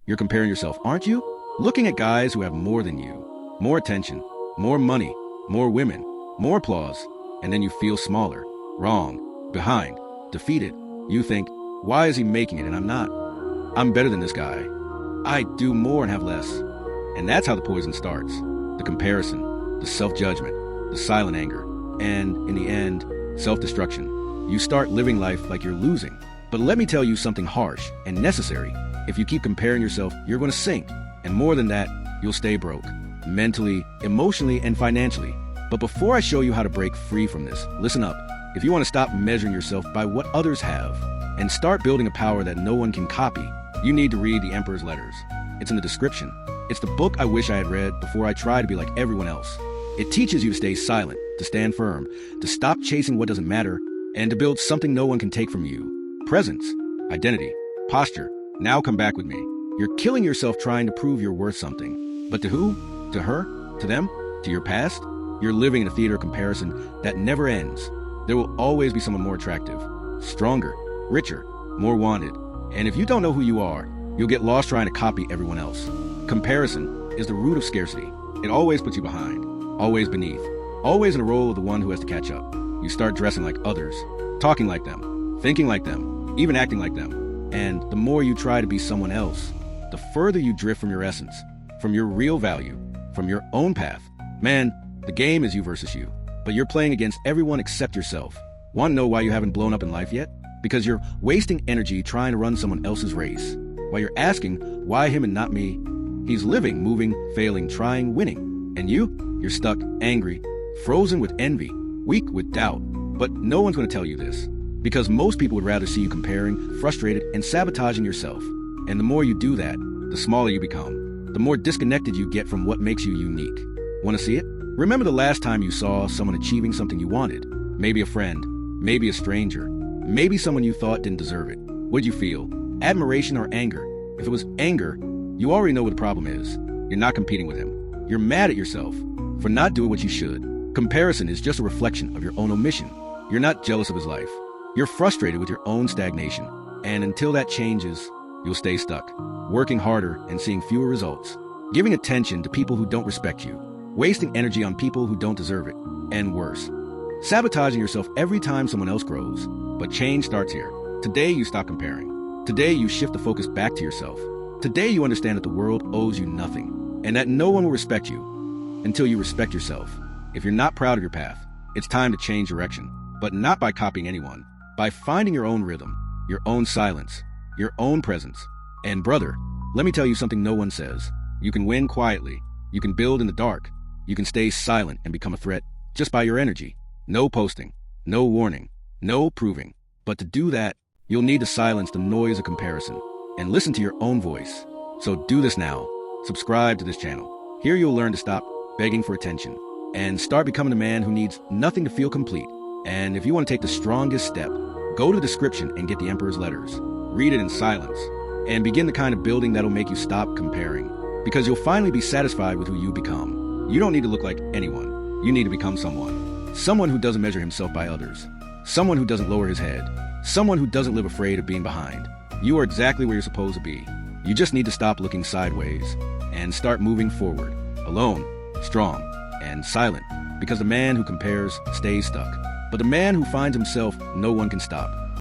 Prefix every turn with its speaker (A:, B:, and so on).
A: You're comparing yourself, aren't you? Looking at guys who have more than you, more attention, more money, more women, more applause, and then you feel smaller, wrong, behind, defeated. You think, why is he making it and I'm not? I'm better than this guy. I do more and have less. And that's how the poison starts. The comparison, the self-judgment, the silent anger, and, in the end, self-destruction. You start living life like you're losing. But let me tell you something harsh and necessary. If you keep comparing yourself, you're going to sink. And more than that, you'll stay broke. Mentally, emotionally, and financially. But before I show you how to break free from this, listen up. If you want to stop measuring yourself by what others have and start building a power that no one can copy, you need to read The Emperor's Letters. It's in the description. It's the book I wish I had read before I tried to be like everyone else. It teaches you to stay silent, to stand firm, to stop chasing what doesn't matter, and to build something no one can take from you. Presence, identity, posture. Now come back with me. You're killing yourself trying to prove you're worth something. But to who? To her? To them? To your past? You're living in a theater of comparison that never ends. There will always be someone more attractive, stronger, richer, more wanted. And if you don't know who you are, you'll get lost trying to copy everyone else. Comparison is the root of scarcity. It always puts you behind, always beneath, always in a role of the one who has to catch up. You start dressing like others, talking like them, thinking like them, even acting like them. And the more you try to be someone else, the further you drift from your essence, from your real value, from your own path. Man, the game is you versus you, but you're playing against everyone except yourself. Want to know why you haven't blown up in life yet? Because you're wasting energy trying to run someone else's race. While you're asking, why him and not me? He's living, moving, failing, trying, winning. And you're stuck, angry, frozen with envy, weak with doubt. But no one's going to tell you this. Because most people would rather see you comparing, frustrated, and sabotaging yourself. And the more you do that, the smaller you become. The more disconnected you get from what makes you unique. Want to see it? Remember the last time you saw someone achieving something you wanted? Maybe a friend, maybe a stranger, maybe someone you thought didn't deserve it. What did you feel? Admiration or anger? If it was anger, you already know what the problem is. You're not competing with him. You're mad at yourself for not doing what you should. Comparison is just a reflection of your own omission. You're not jealous of his life. You're frustrated with your own stagnation. And until that changes, you'll stay stuck, working harder and seeing fewer results, giving attention to people who don't respect you, wasting energy on people who don't deserve it, and worse, sabotaging yourself every time someone else grows. But change starts here. Today you stop comparing. Today you shift the focus back to yourself. Today you understand that the world owes you nothing, and that no one will respect you until you respect yourself. If you're not proud of your path, it's time to change direction, but not by copying anyone, by finding your own rhythm, your own silence, your own presence. And brother, let me tell you something no one says. You can win quietly. You can build in the dark. You can stay silent and become a threat just by your energy. No posting, no warning, no proving. But to do that, you'll need to silence the noise of comparison and listen to your own voice. So do this now. Subscribe to this channel. Here you'll learn to stop begging for attention and start becoming a man who needs nothing to feel complete. And if you want to take the strongest step, go to the description and get The Emperor's Letters. Read it in silence and begin the kind of building that'll make you stop comparing, because you'll finally be satisfied with who you become. You don't need to look like anyone. You need to become someone. Someone who doesn't measure himself by others. Someone who doesn't lower his head. Someone who doesn't live afraid of being behind. You are exactly where you're supposed to be. You just need to stop looking sideways and start moving forward, alone, strong, and silent, because the man who compares stays stuck. But the man who finds himself, no one can stop.